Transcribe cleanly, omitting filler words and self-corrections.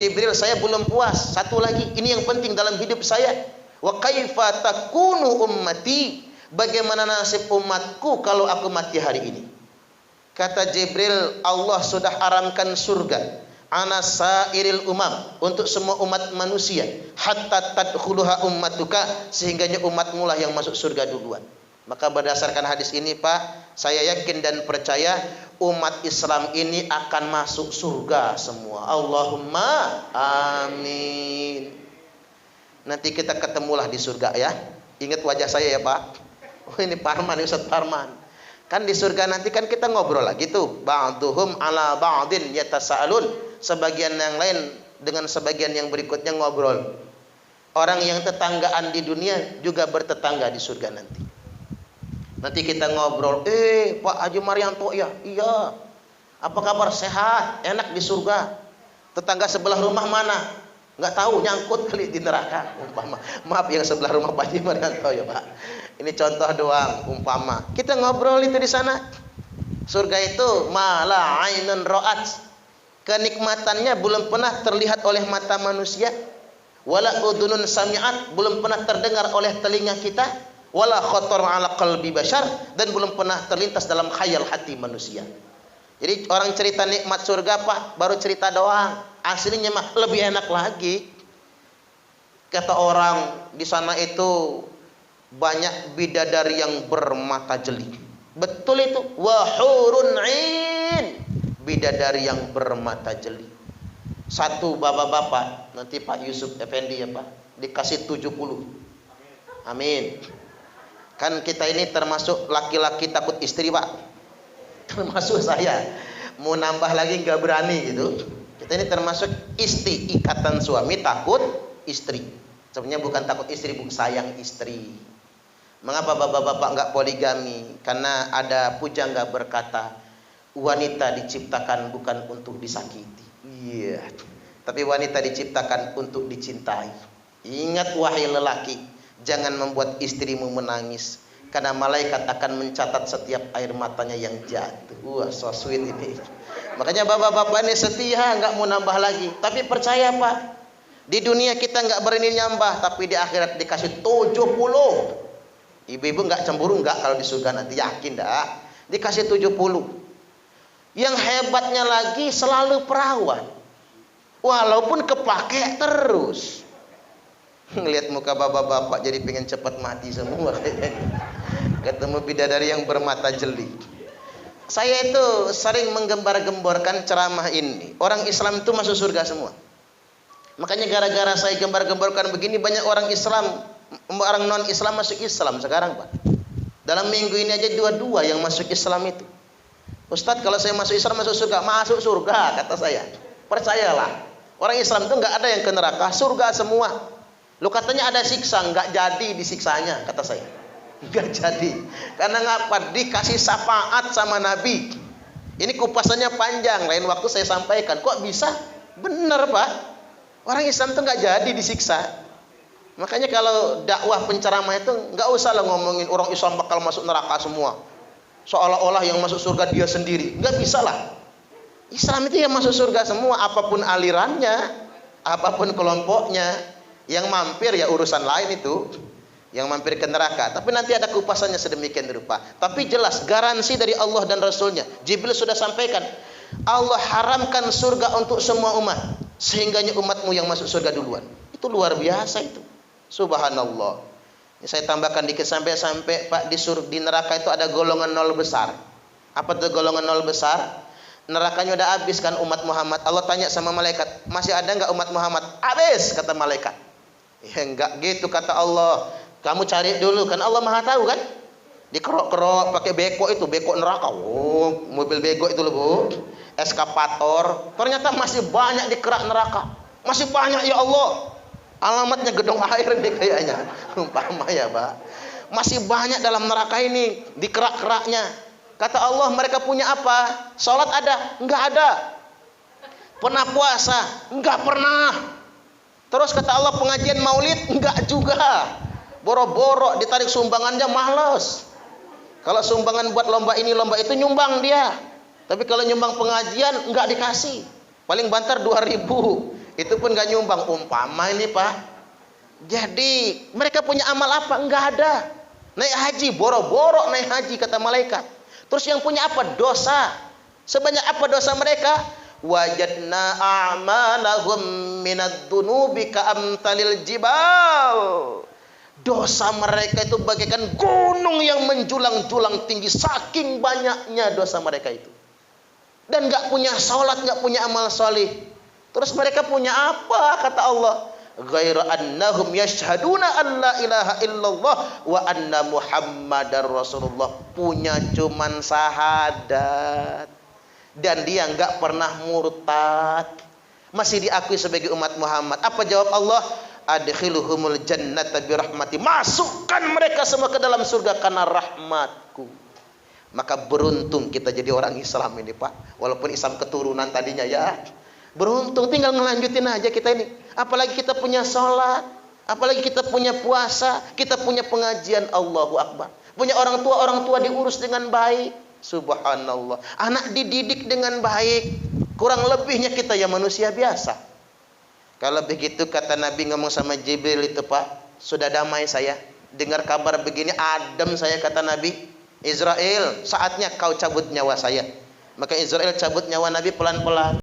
Jibril, saya belum puas. Satu lagi, ini yang penting dalam hidup saya. Wa kaifa takunu ummati? Bagaimana nasib umatku kalau aku mati hari ini? Kata Jibril, Allah sudah haramkan surga ana sairil umam, untuk semua umat manusia, hatta tadkhuluha ummatuka, sehingganya umatmu lah yang masuk surga duluan. Maka berdasarkan hadis ini Pak, saya yakin dan percaya umat Islam ini akan masuk surga semua. Allahumma amin. Nanti kita ketemulah di surga ya. Ingat wajah saya ya Pak. Oh ini Parman, Ustaz Parman. Kan di surga nanti kan kita ngobrol lagi tuh. Ba'duhum ala ba'din yatasaalun. Sebagian yang lain dengan sebagian yang berikutnya ngobrol. Orang yang tetanggaan di dunia juga bertetangga di surga nanti. Nanti kita ngobrol, Pak Haji Marianto ya, iya. Apa kabar? Sehat, enak di surga. Tetangga sebelah rumah mana? Nggak tahu, nyangkut kali di neraka. Umpama, maaf yang sebelah rumah Pak Haji Marianto ya Pak. Ini contoh doang, umpama. Kita ngobrol itu di sana. Surga itu mala ainun ra'at. Kenikmatannya belum pernah terlihat oleh mata manusia. Wala udunun sami'at, belum pernah terdengar oleh telinga kita. Wala khatar ala qalbi bashar, dan belum pernah terlintas dalam khayal hati manusia. Jadi orang cerita nikmat surga Pak, baru cerita doang. Aslinya mah lebih enak lagi. Kata orang di sana itu banyak bidadari yang bermata jeli. Betul itu. Wa hurun 'ain, bidadari yang bermata jeli. Satu bapak-bapak, nanti Pak Yusuf Effendi ya Pak, dikasih 70. Amin. Kan kita ini termasuk laki-laki takut istri Pak. Termasuk saya. Mau nambah lagi nggak berani gitu. Kita ini termasuk istri, ikatan suami takut istri. Sebenarnya bukan takut istri, bukan sayang istri. Mengapa bapak-bapak nggak poligami? Karena ada pujangga berkata, wanita diciptakan bukan untuk disakiti. Iya. Tapi wanita diciptakan untuk dicintai. Ingat wahai lelaki, jangan membuat istrimu menangis, karena malaikat akan mencatat setiap air matanya yang jatuh. Wah, so sweet ini. Makanya bapak-bapak ini setia, nggak mau nambah lagi. Tapi percaya Pak, di dunia kita nggak berani nyambah, tapi di akhirat dikasih 70. Ibu-ibu nggak cemburu nggak kalau di surga nanti, yakin dah. Dikasih 70. Yang hebatnya lagi selalu perawan, walaupun kepake terus. Ngelihat muka bapak-bapak jadi pengen cepat mati semua. Ketemu bidadari yang bermata jeli. Saya itu sering menggembar-gemborkan ceramah ini. Orang Islam itu masuk surga semua. Makanya gara-gara saya gembar-gemborkan begini, banyak orang Islam, orang non-Islam masuk Islam sekarang Pak. Dalam minggu ini aja dua-dua yang masuk Islam itu. Ustadz, kalau saya masuk Islam masuk surga? Masuk surga kata saya. Percayalah. Orang Islam itu nggak ada yang ke neraka, surga semua. Lu katanya ada siksa, nggak jadi disiksanya, kata saya. Nggak jadi. Karena ngapa? Dikasih syafaat sama Nabi. Ini kupasannya panjang, lain waktu saya sampaikan. Kok bisa? Bener Pak. Orang Islam itu nggak jadi disiksa. Makanya kalau dakwah penceramah itu nggak usah lah ngomongin orang Islam bakal masuk neraka semua. Seolah-olah yang masuk surga dia sendiri. Nggak bisa lah. Islam itu yang masuk surga semua, apapun alirannya, apapun kelompoknya. Yang mampir ya urusan lain itu, yang mampir ke neraka. Tapi nanti ada kupasannya sedemikian rupa. Tapi jelas garansi dari Allah dan Rasulnya. Jibril sudah sampaikan, Allah haramkan surga untuk semua umat, sehingganya umatmu yang masuk surga duluan. Itu luar biasa itu. Subhanallah. Ini saya tambahkan dikit sampai Pak di neraka itu ada golongan nol besar. Apa itu golongan nol besar? Nerakanya udah habis kan umat Muhammad. Allah tanya sama malaikat, masih ada nggak umat Muhammad? Habis kata malaikat. Ya enggak gitu kata Allah. Kamu cari dulu kan Allah Maha tahu kan. Dikerok-kerok pakai beko itu, beko neraka. Oh, mobil bego itu loh, Bu. Eskapator. Ternyata masih banyak di kerak neraka. Masih banyak ya Allah. Alamatnya gedung air nih kayaknya. Umpama ya, Pak. Masih banyak dalam neraka ini di kerak-keraknya. Kata Allah, mereka punya apa? Salat ada? Enggak ada. Pernah puasa? Enggak pernah. Terus kata Allah, pengajian maulid? Enggak juga. Boro-boro ditarik sumbangannya males. Kalau sumbangan buat lomba ini lomba itu nyumbang dia. Tapi kalau nyumbang pengajian enggak dikasih. Paling banter 2.000. Itu pun gak nyumbang. Umpama ini Pak. Jadi mereka punya amal apa? Enggak ada. Naik haji, boro-boro naik haji kata malaikat. Terus yang punya apa? Dosa. Sebanyak apa dosa mereka? Wajadna a'malahum minad dunubi ka'amtalil jibal. Dosa mereka itu bagaikan gunung yang menjulang-julang tinggi. Saking banyaknya dosa mereka itu. Dan gak punya sholat, gak punya amal soleh. Terus mereka punya apa? Kata Allah. Ghaira annahum yashhaduna an la ilaha illallah wa anna muhammadar rasulullah. Punya cuman syahadat. Dan dia enggak pernah murtad. Masih diakui sebagai umat Muhammad. Apa jawab Allah? Adkhiluhumul jannata birahmati. Masukkan mereka semua ke dalam surga karena rahmatku. Maka beruntung kita jadi orang Islam ini Pak. Walaupun Islam keturunan tadinya ya. Beruntung, tinggal ngelanjutin aja kita ini. Apalagi kita punya sholat, apalagi kita punya puasa, kita punya pengajian. Allahu Akbar. Punya orang tua diurus dengan baik. Subhanallah. Anak dididik dengan baik. Kurang lebihnya kita ya manusia biasa. Kalau begitu kata Nabi ngomong sama Jibril itu Pak, sudah damai saya. Dengar kabar begini adem saya kata Nabi. Israel, saatnya kau cabut nyawa saya. Maka Israel cabut nyawa Nabi pelan-pelan.